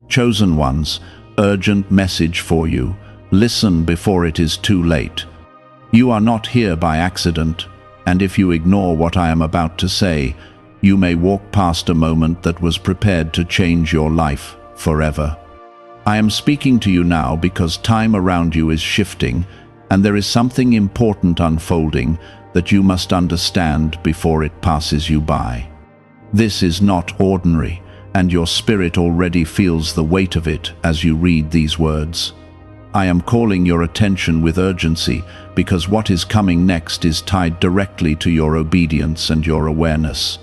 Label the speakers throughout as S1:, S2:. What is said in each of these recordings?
S1: Chosen ones, urgent message for you. Listen before it is too late. You are not here by accident, and if you ignore what I am about to say, you may walk past a moment that was prepared to change your life forever. I am speaking to you now because time around you is shifting, and there is something important unfolding that you must understand before it passes you by. This is not ordinary, and your spirit already feels the weight of it as you read these words. I am calling your attention with urgency because what is coming next is tied directly to your obedience and your awareness.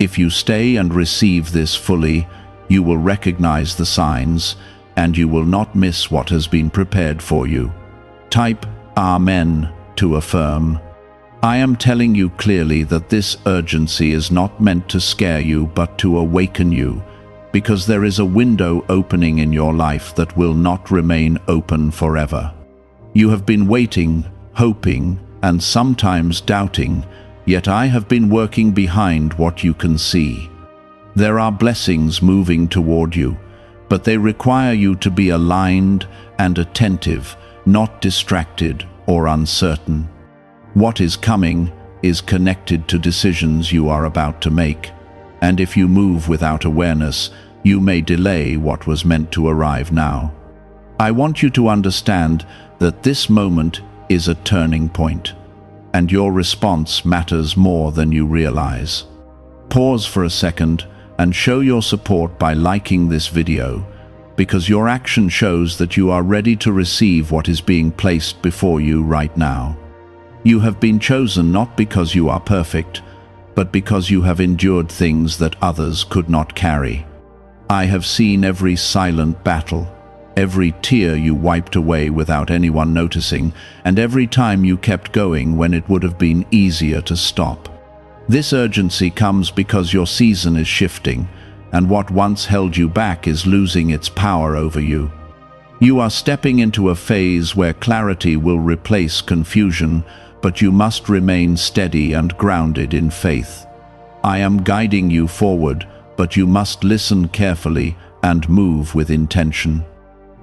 S1: If you stay and receive this fully, you will recognize the signs, and you will not miss what has been prepared for you. Type Amen to affirm. I am telling you clearly that this urgency is not meant to scare you but to awaken you, because there is a window opening in your life that will not remain open forever. You have been waiting, hoping, and sometimes doubting, yet I have been working behind what you can see. There are blessings moving toward you, but they require you to be aligned and attentive, not distracted or uncertain. What is coming is connected to decisions you are about to make, and if you move without awareness, you may delay what was meant to arrive now. I want you to understand that this moment is a turning point, and your response matters more than you realize. Pause for a second and show your support by liking this video, because your action shows that you are ready to receive what is being placed before you right now. You have been chosen not because you are perfect, but because you have endured things that others could not carry. I have seen every silent battle, every tear you wiped away without anyone noticing, and every time you kept going when it would have been easier to stop. This urgency comes because your season is shifting, and what once held you back is losing its power over you. You are stepping into a phase where clarity will replace confusion, but you must remain steady and grounded in faith. I am guiding you forward, but you must listen carefully and move with intention.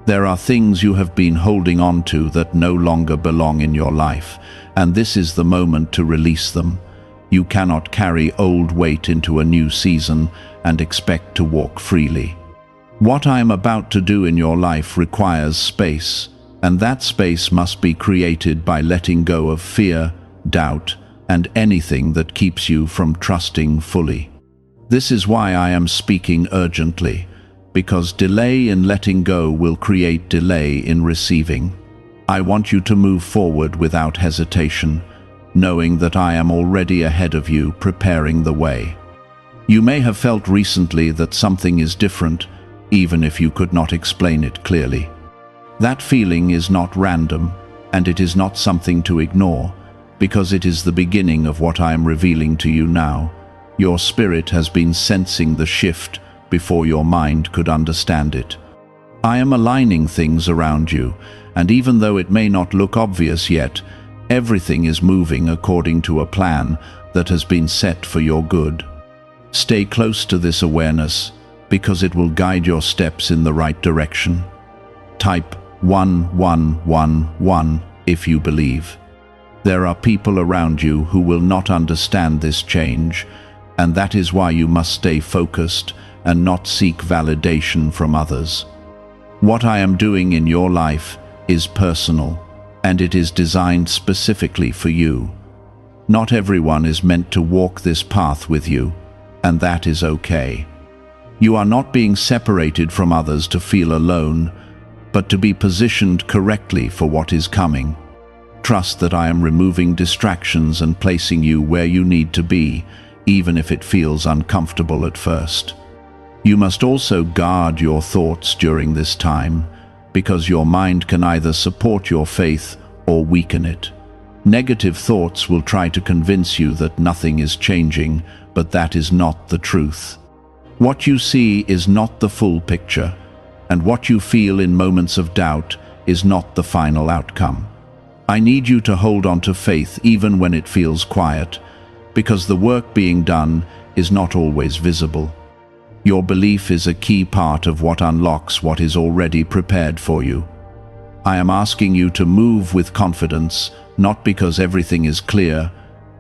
S1: There are things you have been holding on to that no longer belong in your life, and this is the moment to release them. You cannot carry old weight into a new season and expect to walk freely. What I am about to do in your life requires space, and that space must be created by letting go of fear, doubt, and anything that keeps you from trusting fully. This is why I am speaking urgently, because delay in letting go will create delay in receiving. I want you to move forward without hesitation, knowing that I am already ahead of you, preparing the way. You may have felt recently that something is different, even if you could not explain it clearly. That feeling is not random, and it is not something to ignore, because it is the beginning of what I am revealing to you now. Your spirit has been sensing the shift before your mind could understand it. I am aligning things around you, and even though it may not look obvious yet, everything is moving according to a plan that has been set for your good. Stay close to this awareness, because it will guide your steps in the right direction. Type 1111 if you believe. There are people around you who will not understand this change, and that is why you must stay focused and not seek validation from others. What I am doing in your life is personal, and it is designed specifically for you. Not everyone is meant to walk this path with you, and that is okay. You are not being separated from others to feel alone, but to be positioned correctly for what is coming. Trust that I am removing distractions and placing you where you need to be, even if it feels uncomfortable at first. You must also guard your thoughts during this time, because your mind can either support your faith or weaken it. Negative thoughts will try to convince you that nothing is changing, but that is not the truth. What you see is not the full picture, and what you feel in moments of doubt is not the final outcome. I need you to hold on to faith even when it feels quiet, because the work being done is not always visible. Your belief is a key part of what unlocks what is already prepared for you. I am asking you to move with confidence, not because everything is clear,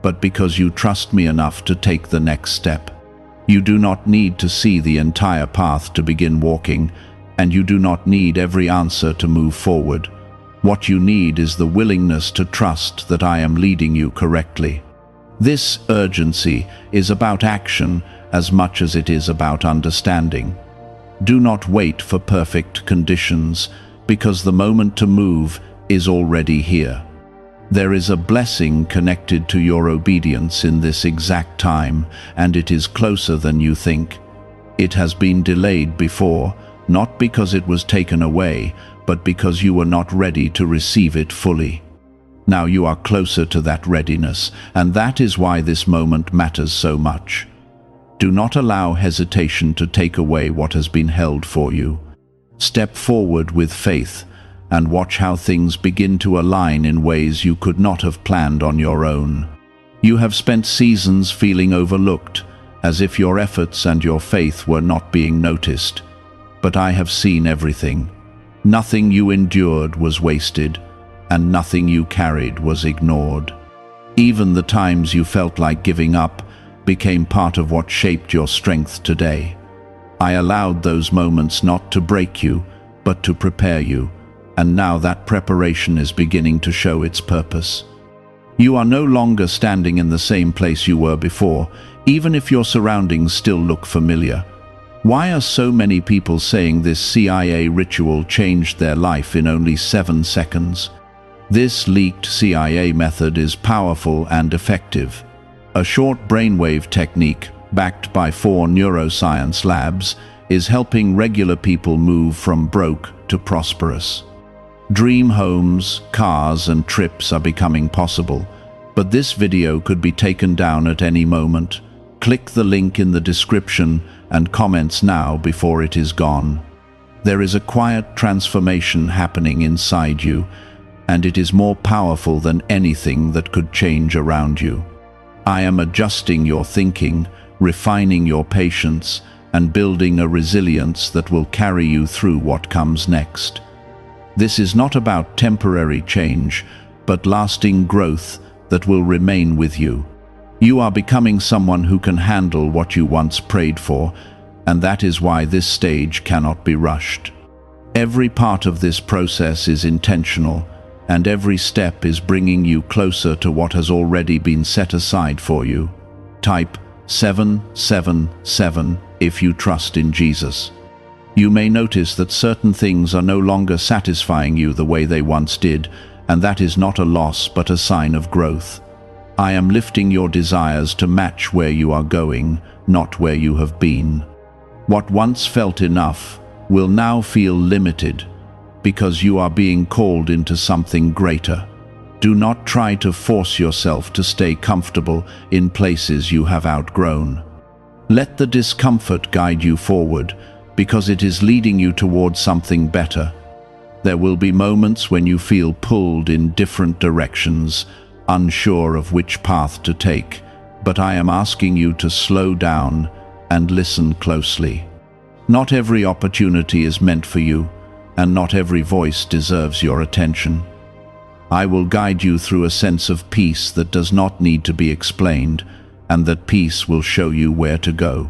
S1: but because you trust me enough to take the next step. You do not need to see the entire path to begin walking, and you do not need every answer to move forward. What you need is the willingness to trust that I am leading you correctly. This urgency is about action as much as it is about understanding. Do not wait for perfect conditions, because the moment to move is already here. There is a blessing connected to your obedience in this exact time, and it is closer than you think. It has been delayed before, not because it was taken away, but because you were not ready to receive it fully. Now you are closer to that readiness, and that is why this moment matters so much. Do not allow hesitation to take away what has been held for you. Step forward with faith, and watch how things begin to align in ways you could not have planned on your own. You have spent seasons feeling overlooked, as if your efforts and your faith were not being noticed. But I have seen everything. Nothing you endured was wasted, and nothing you carried was ignored. Even the times you felt like giving up became part of what shaped your strength today. I allowed those moments not to break you, but to prepare you, and now that preparation is beginning to show its purpose. You are no longer standing in the same place you were before, even if your surroundings still look familiar. Why are so many people saying this CIA ritual changed their life in only 7 seconds? This leaked CIA method is powerful and effective. A short brainwave technique, backed by 4 neuroscience labs, is helping regular people move from broke to prosperous. Dream homes, cars, and trips are becoming possible, but this video could be taken down at any moment. Click the link in the description and comments now before it is gone. There is a quiet transformation happening inside you, and it is more powerful than anything that could change around you. I am adjusting your thinking, refining your patience, and building a resilience that will carry you through what comes next. This is not about temporary change, but lasting growth that will remain with you. You are becoming someone who can handle what you once prayed for, and that is why this stage cannot be rushed. Every part of this process is intentional, and every step is bringing you closer to what has already been set aside for you. Type 777 if you trust in Jesus. You may notice that certain things are no longer satisfying you the way they once did, and that is not a loss but a sign of growth. I am lifting your desires to match where you are going, not where you have been. What once felt enough will now feel limited, because you are being called into something greater. Do not try to force yourself to stay comfortable in places you have outgrown. Let the discomfort guide you forward, because it is leading you towards something better. There will be moments when you feel pulled in different directions, unsure of which path to take, but I am asking you to slow down and listen closely. Not every opportunity is meant for you, and not every voice deserves your attention. I will guide you through a sense of peace that does not need to be explained, and that peace will show you where to go.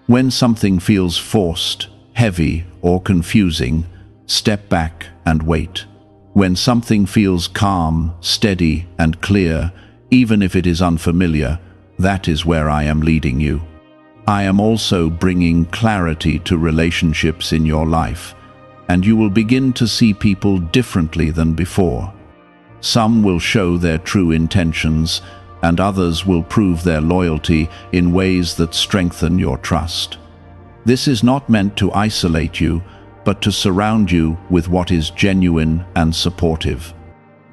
S1: When something feels forced, heavy, or confusing, step back and wait. When something feels calm, steady, and clear, even if it is unfamiliar, that is where I am leading you. I am also bringing clarity to relationships in your life, and you will begin to see people differently than before. Some will show their true intentions, and others will prove their loyalty in ways that strengthen your trust. This is not meant to isolate you, but to surround you with what is genuine and supportive.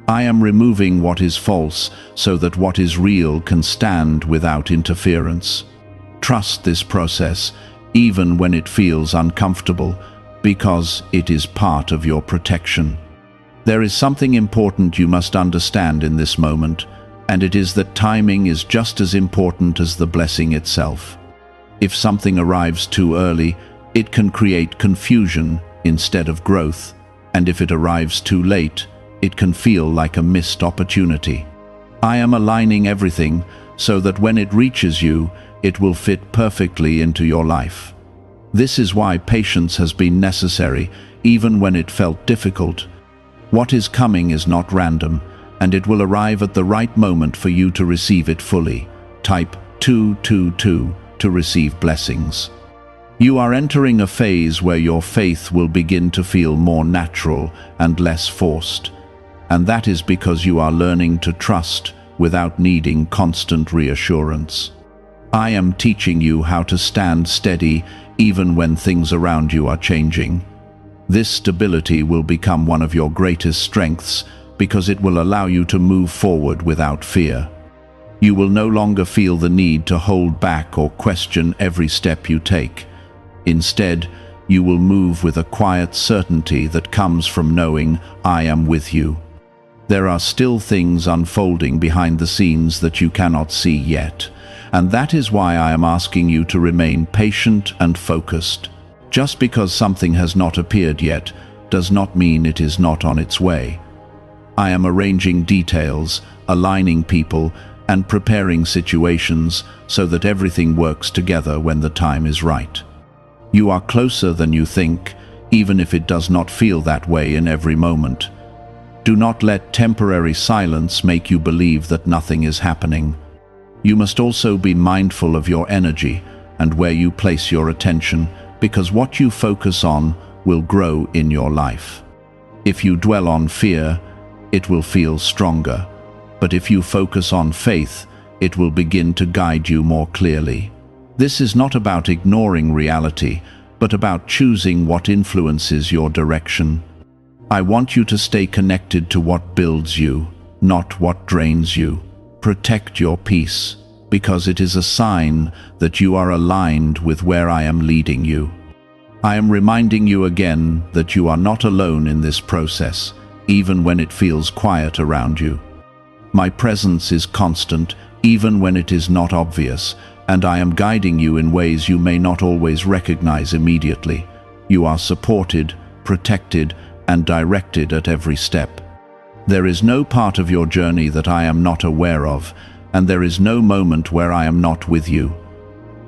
S1: I am removing what is false so that what is real can stand without interference. Trust this process, even when it feels uncomfortable, because it is part of your protection. There is something important you must understand in this moment, and it is that timing is just as important as the blessing itself. If something arrives too early, it can create confusion instead of growth, and if it arrives too late, it can feel like a missed opportunity. I am aligning everything so that when it reaches you, it will fit perfectly into your life. This is why patience has been necessary, even when it felt difficult. What is coming is not random, and it will arrive at the right moment for you to receive it fully. Type 222 to receive blessings. You are entering a phase where your faith will begin to feel more natural and less forced, and that is because you are learning to trust without needing constant reassurance. I am teaching you how to stand steady even when things around you are changing. This stability will become one of your greatest strengths because it will allow you to move forward without fear. You will no longer feel the need to hold back or question every step you take. Instead, you will move with a quiet certainty that comes from knowing I am with you. There are still things unfolding behind the scenes that you cannot see yet, and that is why I am asking you to remain patient and focused. Just because something has not appeared yet does not mean it is not on its way. I am arranging details, aligning people, and preparing situations so that everything works together when the time is right. You are closer than you think, even if it does not feel that way in every moment. Do not let temporary silence make you believe that nothing is happening. You must also be mindful of your energy and where you place your attention, because what you focus on will grow in your life. If you dwell on fear, it will feel stronger. But if you focus on faith, it will begin to guide you more clearly. This is not about ignoring reality, but about choosing what influences your direction. I want you to stay connected to what builds you, not what drains you. Protect your peace, because it is a sign that you are aligned with where I am leading you. I am reminding you again that you are not alone in this process, even when it feels quiet around you. My presence is constant, even when it is not obvious, and I am guiding you in ways you may not always recognize immediately. You are supported, protected, and directed at every step. There is no part of your journey that I am not aware of, and there is no moment where I am not with you.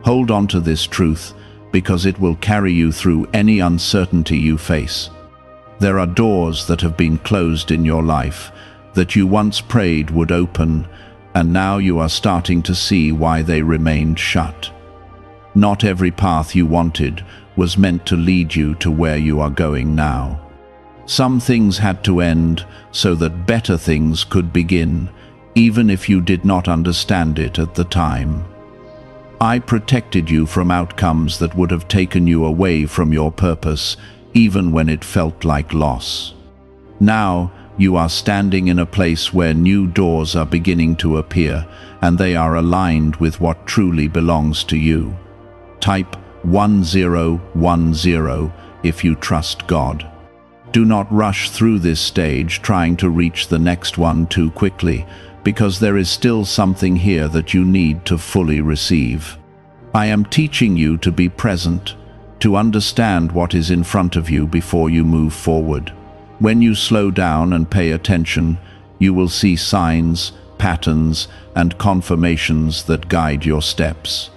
S1: Hold on to this truth, because it will carry you through any uncertainty you face. There are doors that have been closed in your life that you once prayed would open, and now you are starting to see why they remained shut. Not every path you wanted was meant to lead you to where you are going now. Some things had to end so that better things could begin, even if you did not understand it at the time. I protected you from outcomes that would have taken you away from your purpose, even when it felt like loss. Now, you are standing in a place where new doors are beginning to appear, and they are aligned with what truly belongs to you. Type 1010 if you trust God. Do not rush through this stage trying to reach the next one too quickly, because there is still something here that you need to fully receive. I am teaching you to be present, to understand what is in front of you before you move forward. When you slow down and pay attention, you will see signs, patterns, and confirmations that guide your steps.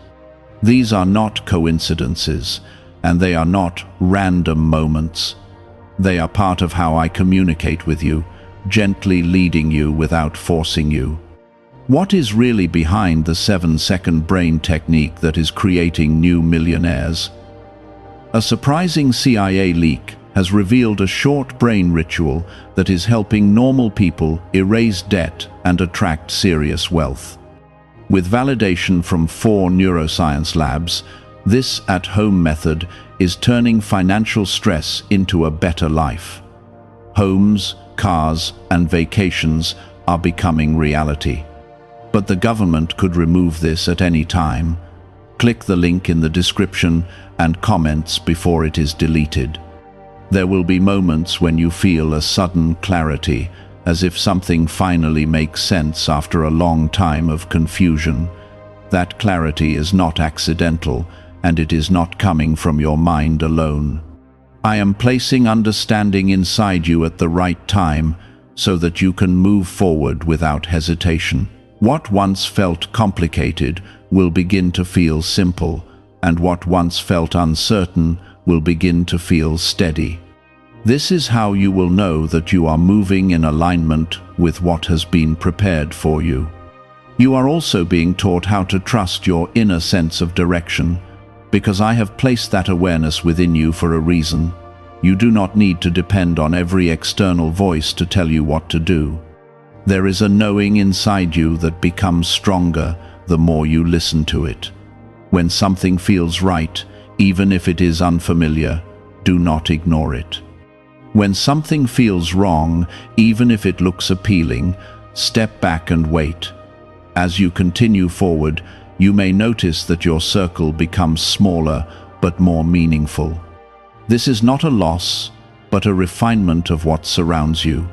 S1: These are not coincidences, and they are not random moments. They are part of how I communicate with you, gently leading you without forcing you. What is really behind the 7-second brain technique that is creating new millionaires? A surprising CIA leak has revealed a short brain ritual that is helping normal people erase debt and attract serious wealth. With validation from 4 neuroscience labs, this at-home method is turning financial stress into a better life. Homes, cars, and vacations are becoming reality. But the government could remove this at any time. Click the link in the description and comments before it is deleted. There will be moments when you feel a sudden clarity, as if something finally makes sense after a long time of confusion. That clarity is not accidental, and it is not coming from your mind alone. I am placing understanding inside you at the right time so that you can move forward without hesitation. What once felt complicated will begin to feel simple, and what once felt uncertain will begin to feel steady. This is how you will know that you are moving in alignment with what has been prepared for you. You are also being taught how to trust your inner sense of direction, because I have placed that awareness within you for a reason. You do not need to depend on every external voice to tell you what to do. There is a knowing inside you that becomes stronger the more you listen to it. When something feels right, even if it is unfamiliar, do not ignore it. When something feels wrong, even if it looks appealing, step back and wait. As you continue forward, you may notice that your circle becomes smaller but more meaningful. This is not a loss, but a refinement of what surrounds you.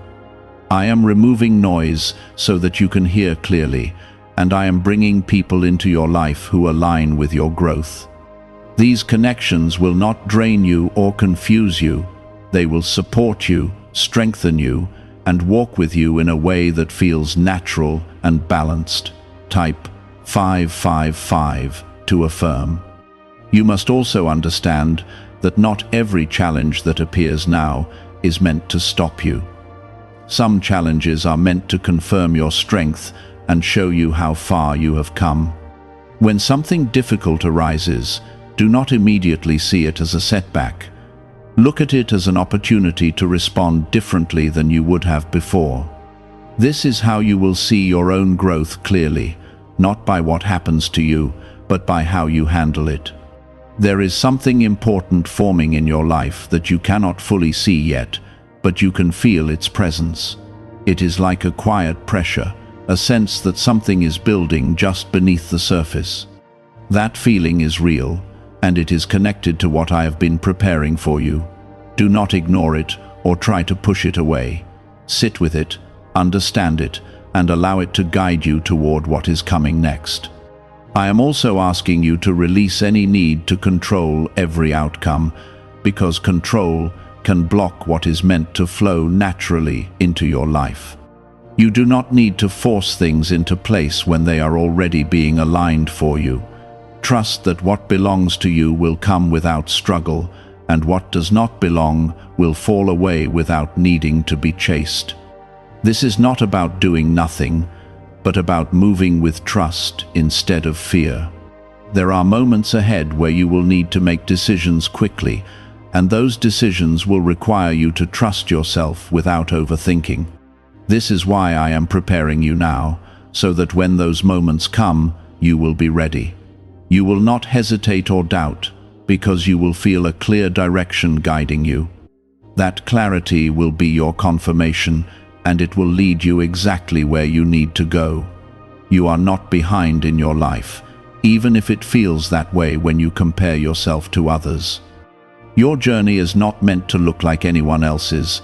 S1: I am removing noise so that you can hear clearly, and I am bringing people into your life who align with your growth. These connections will not drain you or confuse you. They will support you, strengthen you, and walk with you in a way that feels natural and balanced. Type 555 to affirm. You must also understand that not every challenge that appears now is meant to stop you. Some challenges are meant to confirm your strength and show you how far you have come. When something difficult arises, do not immediately see it as a setback. Look at it as an opportunity to respond differently than you would have before. This is how you will see your own growth clearly, not by what happens to you, but by how you handle it. There is something important forming in your life that you cannot fully see yet, but you can feel its presence. It is like a quiet pressure, a sense that something is building just beneath the surface. That feeling is real, and it is connected to what I have been preparing for you. Do not ignore it or try to push it away. Sit with it, understand it, and allow it to guide you toward what is coming next. I am also asking you to release any need to control every outcome, because control can block what is meant to flow naturally into your life. You do not need to force things into place when they are already being aligned for you. Trust that what belongs to you will come without struggle, and what does not belong will fall away without needing to be chased. This is not about doing nothing, but about moving with trust instead of fear. There are moments ahead where you will need to make decisions quickly, and those decisions will require you to trust yourself without overthinking. This is why I am preparing you now, so that when those moments come, you will be ready. You will not hesitate or doubt, because you will feel a clear direction guiding you. That clarity will be your confirmation, and it will lead you exactly where you need to go. You are not behind in your life, even if it feels that way when you compare yourself to others. Your journey is not meant to look like anyone else's,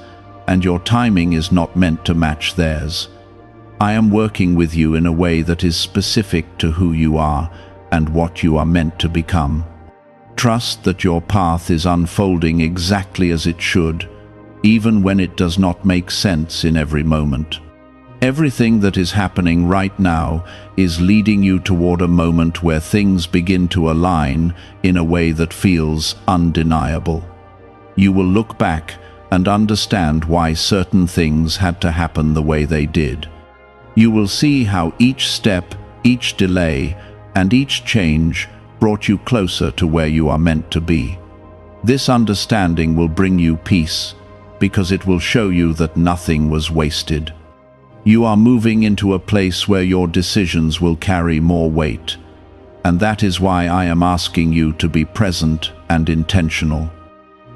S1: and your timing is not meant to match theirs. I am working with you in a way that is specific to who you are and what you are meant to become. Trust that your path is unfolding exactly as it should, even when it does not make sense in every moment. Everything that is happening right now is leading you toward a moment where things begin to align in a way that feels undeniable. You will look back and understand why certain things had to happen the way they did. You will see how each step, each delay, and each change brought you closer to where you are meant to be. This understanding will bring you peace, because it will show you that nothing was wasted. You are moving into a place where your decisions will carry more weight, and that is why I am asking you to be present and intentional.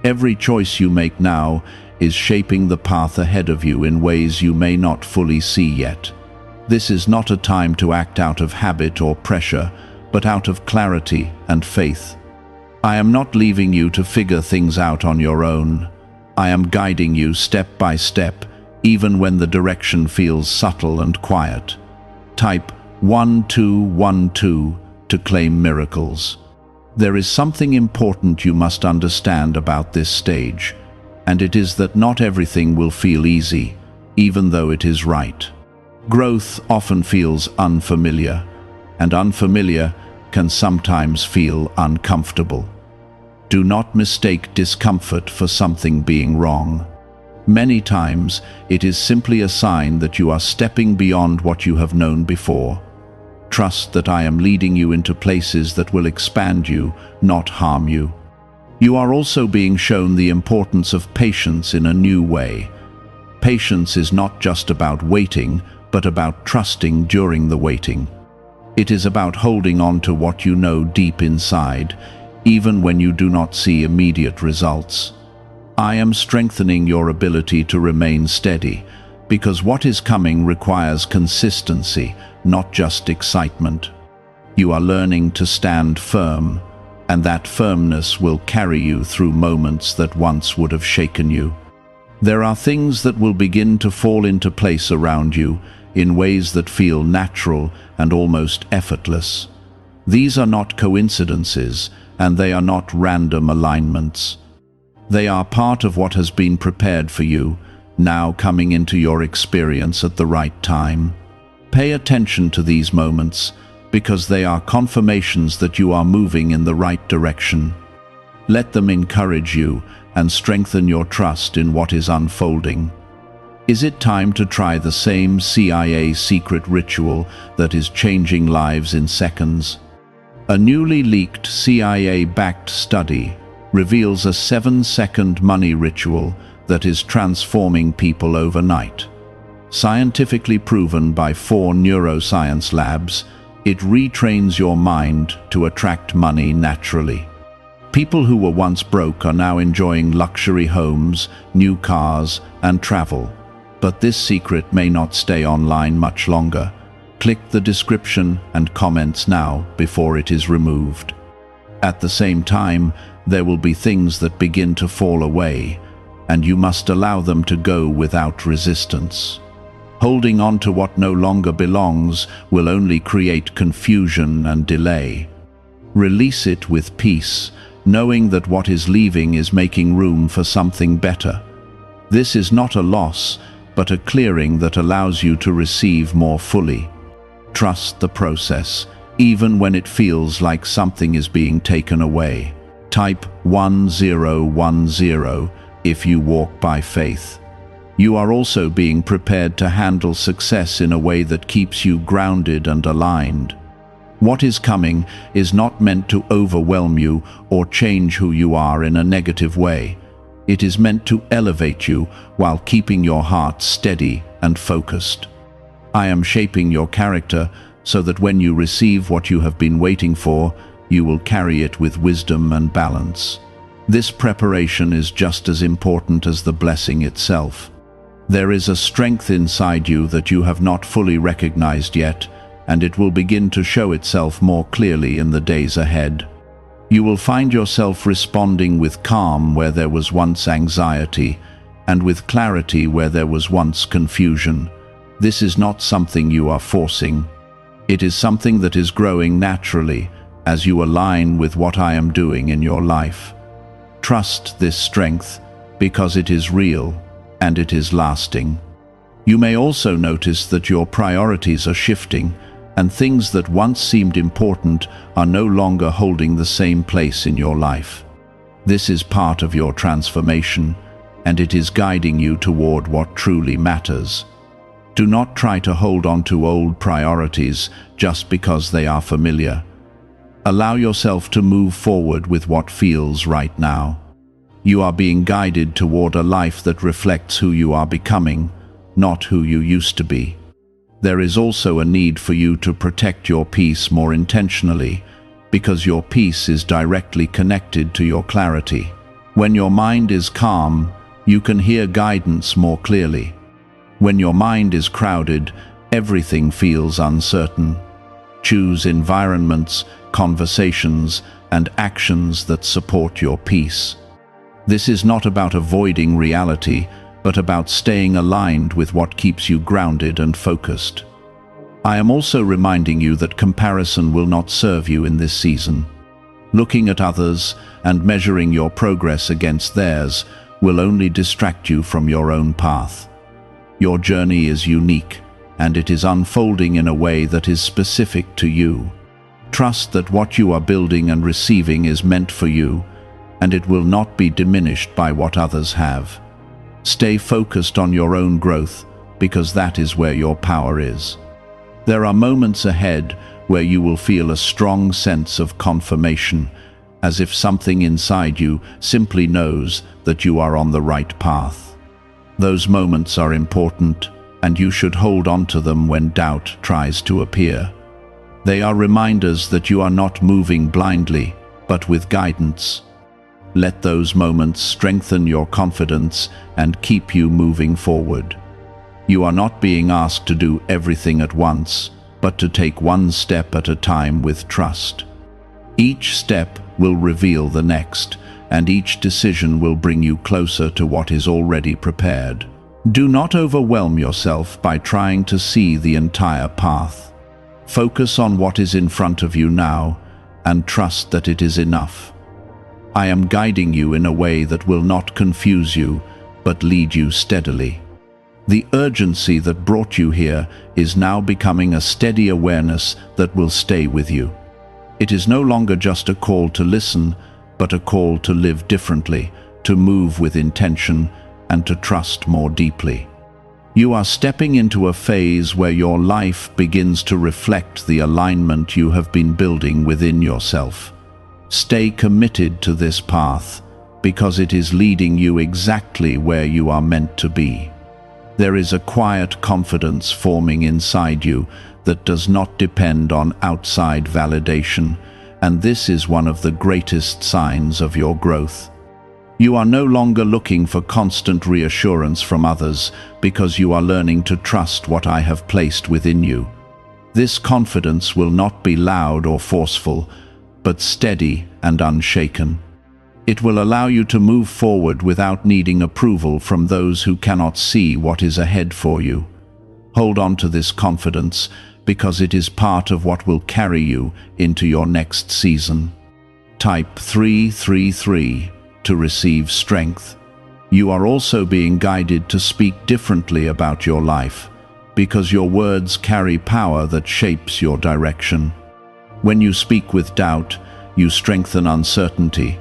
S1: Every choice you make now is shaping the path ahead of you in ways you may not fully see yet. This is not a time to act out of habit or pressure, but out of clarity and faith. I am not leaving you to figure things out on your own. I am guiding you step by step, even when the direction feels subtle and quiet. Type 1212 to claim miracles. There is something important you must understand about this stage, and it is that not everything will feel easy, even though it is right. Growth often feels unfamiliar, and unfamiliar can sometimes feel uncomfortable. Do not mistake discomfort for something being wrong. Many times, it is simply a sign that you are stepping beyond what you have known before. Trust that I am leading you into places that will expand you, not harm you. You are also being shown the importance of patience in a new way. Patience is not just about waiting, but about trusting during the waiting. It is about holding on to what you know deep inside, even when you do not see immediate results. I am strengthening your ability to remain steady, because what is coming requires consistency, not just excitement. You are learning to stand firm, and that firmness will carry you through moments that once would have shaken you. There are things that will begin to fall into place around you in ways that feel natural and almost effortless. These are not coincidences, and they are not random alignments. They are part of what has been prepared for you, now coming into your experience at the right time. Pay attention to these moments, because they are confirmations that you are moving in the right direction. Let them encourage you and strengthen your trust in what is unfolding. Is it time to try the same CIA secret ritual that is changing lives in seconds? A newly leaked CIA-backed study reveals a 7-second money ritual that is transforming people overnight. Scientifically proven by 4 neuroscience labs, it retrains your mind to attract money naturally. People who were once broke are now enjoying luxury homes, new cars, and travel. But this secret may not stay online much longer. Click the description and comments now before it is removed. At the same time, there will be things that begin to fall away, and you must allow them to go without resistance. Holding on to what no longer belongs will only create confusion and delay. Release it with peace, knowing that what is leaving is making room for something better. This is not a loss, but a clearing that allows you to receive more fully. Trust the process, even when it feels like something is being taken away. Type 1010 if you walk by faith. You are also being prepared to handle success in a way that keeps you grounded and aligned. What is coming is not meant to overwhelm you or change who you are in a negative way. It is meant to elevate you while keeping your heart steady and focused. I am shaping your character so that when you receive what you have been waiting for, you will carry it with wisdom and balance. This preparation is just as important as the blessing itself. There is a strength inside you that you have not fully recognized yet, and it will begin to show itself more clearly in the days ahead. You will find yourself responding with calm where there was once anxiety, and with clarity where there was once confusion. This is not something you are forcing. It is something that is growing naturally as you align with what I am doing in your life. Trust this strength because it is real and it is lasting. You may also notice that your priorities are shifting, and things that once seemed important are no longer holding the same place in your life. This is part of your transformation, and it is guiding you toward what truly matters. Do not try to hold on to old priorities just because they are familiar. Allow yourself to move forward with what feels right now. You are being guided toward a life that reflects who you are becoming, not who you used to be. There is also a need for you to protect your peace more intentionally, because your peace is directly connected to your clarity. When your mind is calm, you can hear guidance more clearly. When your mind is crowded, everything feels uncertain. Choose environments, conversations, and actions that support your peace. This is not about avoiding reality, but about staying aligned with what keeps you grounded and focused. I am also reminding you that comparison will not serve you in this season. Looking at others and measuring your progress against theirs will only distract you from your own path. Your journey is unique, and it is unfolding in a way that is specific to you. Trust that what you are building and receiving is meant for you, and it will not be diminished by what others have. Stay focused on your own growth, because that is where your power is. There are moments ahead where you will feel a strong sense of confirmation, as if something inside you simply knows that you are on the right path. Those moments are important, and you should hold on to them when doubt tries to appear. They are reminders that you are not moving blindly, but with guidance. Let those moments strengthen your confidence and keep you moving forward. You are not being asked to do everything at once, but to take one step at a time with trust. Each step will reveal the next, and each decision will bring you closer to what is already prepared. Do not overwhelm yourself by trying to see the entire path. Focus on what is in front of you now, and trust that it is enough. I am guiding you in a way that will not confuse you, but lead you steadily. The urgency that brought you here is now becoming a steady awareness that will stay with you. It is no longer just a call to listen, but a call to live differently, to move with intention, and to trust more deeply. You are stepping into a phase where your life begins to reflect the alignment you have been building within yourself. Stay committed to this path, because it is leading you exactly where you are meant to be. There is a quiet confidence forming inside you that does not depend on outside validation, and this is one of the greatest signs of your growth. You are no longer looking for constant reassurance from others because you are learning to trust what I have placed within you. This confidence will not be loud or forceful, but steady and unshaken. It will allow you to move forward without needing approval from those who cannot see what is ahead for you. Hold on to this confidence because it is part of what will carry you into your next season. Type 333 to receive strength. You are also being guided to speak differently about your life, because your words carry power that shapes your direction. When you speak with doubt, you strengthen uncertainty,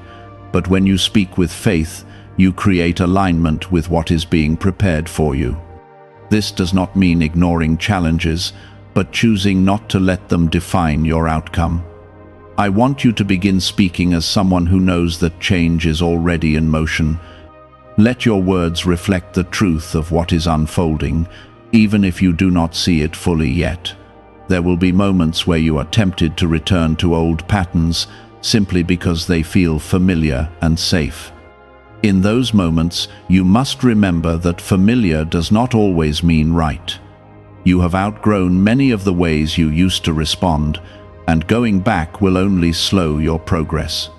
S1: but when you speak with faith, you create alignment with what is being prepared for you. This does not mean ignoring challenges, but choosing not to let them define your outcome. I want you to begin speaking as someone who knows that change is already in motion. Let your words reflect the truth of what is unfolding, even if you do not see it fully yet. There will be moments where you are tempted to return to old patterns simply because they feel familiar and safe. In those moments, you must remember that familiar does not always mean right. You have outgrown many of the ways you used to respond, and going back will only slow your progress.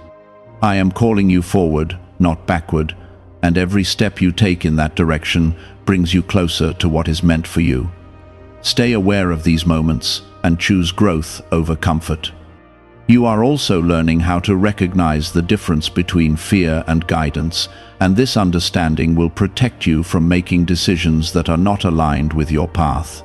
S1: I am calling you forward, not backward, and every step you take in that direction brings you closer to what is meant for you. Stay aware of these moments and choose growth over comfort. You are also learning how to recognize the difference between fear and guidance, and this understanding will protect you from making decisions that are not aligned with your path.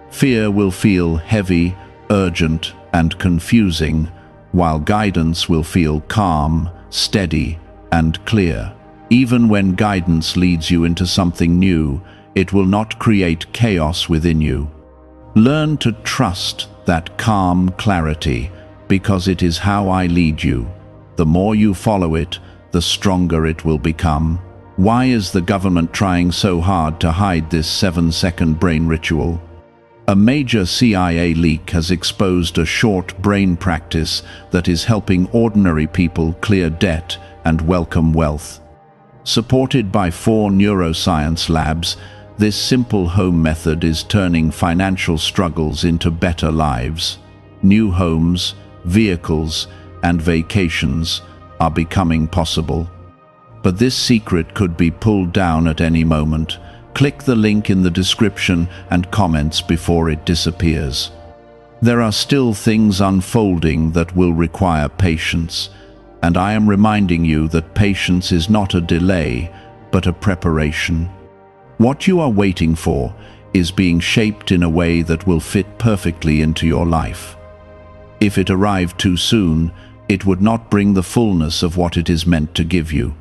S1: Fear will feel heavy, urgent, and confusing, while guidance will feel calm, steady, and clear. Even when guidance leads you into something new, it will not create chaos within you. Learn to trust that calm clarity, because it is how I lead you. The more you follow it, the stronger it will become. Why is the government trying so hard to hide this 7-second brain ritual? A major CIA leak has exposed a short brain practice that is helping ordinary people clear debt and welcome wealth. Supported by 4 neuroscience labs, this simple home method is turning financial struggles into better lives. New homes, vehicles, and vacations are becoming possible. But this secret could be pulled down at any moment. Click the link in the description and comments before it disappears. There are still things unfolding that will require patience, And I am reminding you that patience is not a delay, but a preparation. What you are waiting for is being shaped in a way that will fit perfectly into your life. If it arrived too soon, it would not bring the fullness of what it is meant to give you.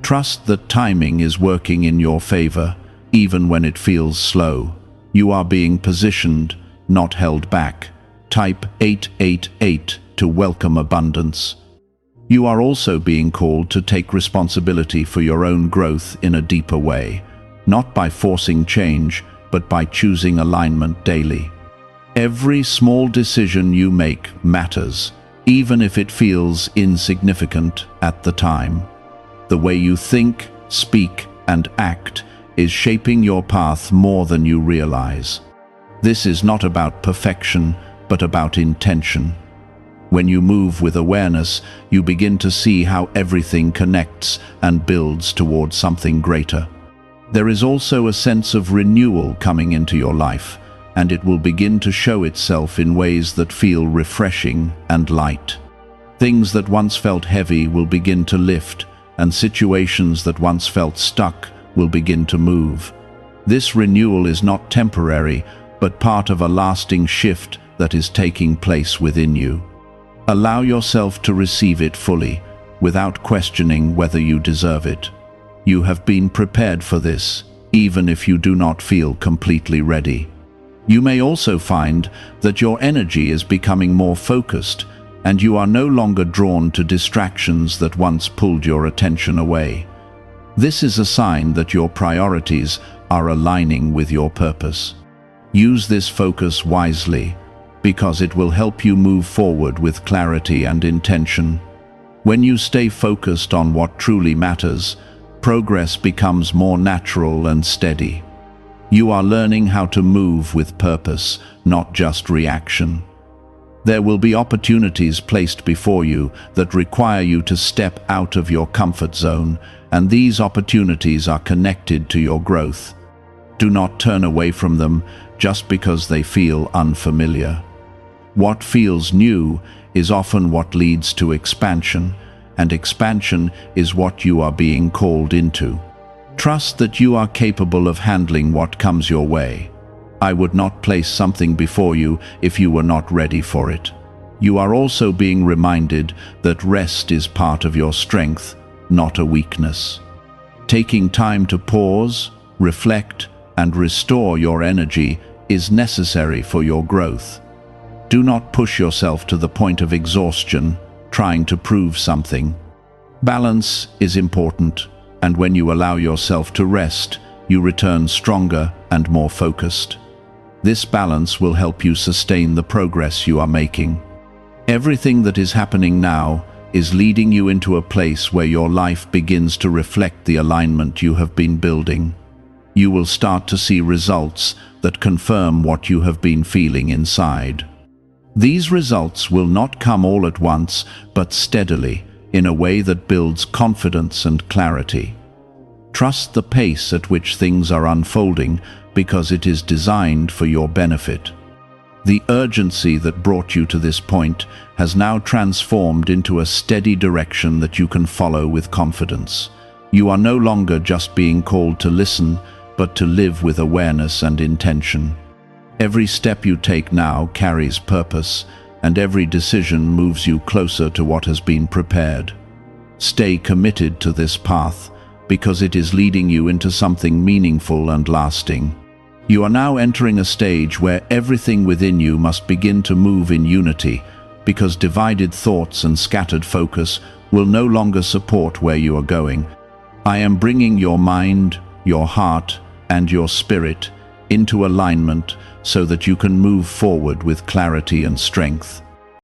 S1: Trust that timing is working in your favor, even when it feels slow. You are being positioned, not held back. Type 888 to welcome abundance. You are also being called to take responsibility for your own growth in a deeper way, not by forcing change, but by choosing alignment daily. Every small decision you make matters, even if it feels insignificant at the time. The way you think, speak, and act is shaping your path more than you realize. This is not about perfection, but about intention. When you move with awareness, you begin to see how everything connects and builds towards something greater. There is also a sense of renewal coming into your life, and it will begin to show itself in ways that feel refreshing and light. Things that once felt heavy will begin to lift, and situations that once felt stuck will begin to move. This renewal is not temporary, but part of a lasting shift that is taking place within you. Allow yourself to receive it fully, without questioning whether you deserve it. You have been prepared for this, even if you do not feel completely ready. You may also find that your energy is becoming more focused, and you are no longer drawn to distractions that once pulled your attention away. This is a sign that your priorities are aligning with your purpose. Use this focus wisely, because it will help you move forward with clarity and intention. When you stay focused on what truly matters, progress becomes more natural and steady. You are learning how to move with purpose, not just reaction. There will be opportunities placed before you that require you to step out of your comfort zone, and these opportunities are connected to your growth. Do not turn away from them just because they feel unfamiliar. What feels new is often what leads to expansion, and expansion is what you are being called into. Trust that you are capable of handling what comes your way. I would not place something before you if you were not ready for it. You are also being reminded that rest is part of your strength, not a weakness. Taking time to pause, reflect, and restore your energy is necessary for your growth. Do not push yourself to the point of exhaustion, trying to prove something. Balance is important, and when you allow yourself to rest, you return stronger and more focused. This balance will help you sustain the progress you are making. Everything that is happening now is leading you into a place where your life begins to reflect the alignment you have been building. You will start to see results that confirm what you have been feeling inside. These results will not come all at once, but steadily, in a way that builds confidence and clarity. Trust the pace at which things are unfolding, because it is designed for your benefit. The urgency that brought you to this point has now transformed into a steady direction that you can follow with confidence. You are no longer just being called to listen, but to live with awareness and intention. Every step you take now carries purpose, and every decision moves you closer to what has been prepared. Stay committed to this path, because it is leading you into something meaningful and lasting. You are now entering a stage where everything within you must begin to move in unity, because divided thoughts and scattered focus will no longer support where you are going. I am bringing your mind, your heart, and your spirit into alignment so that you can move forward with clarity and strength.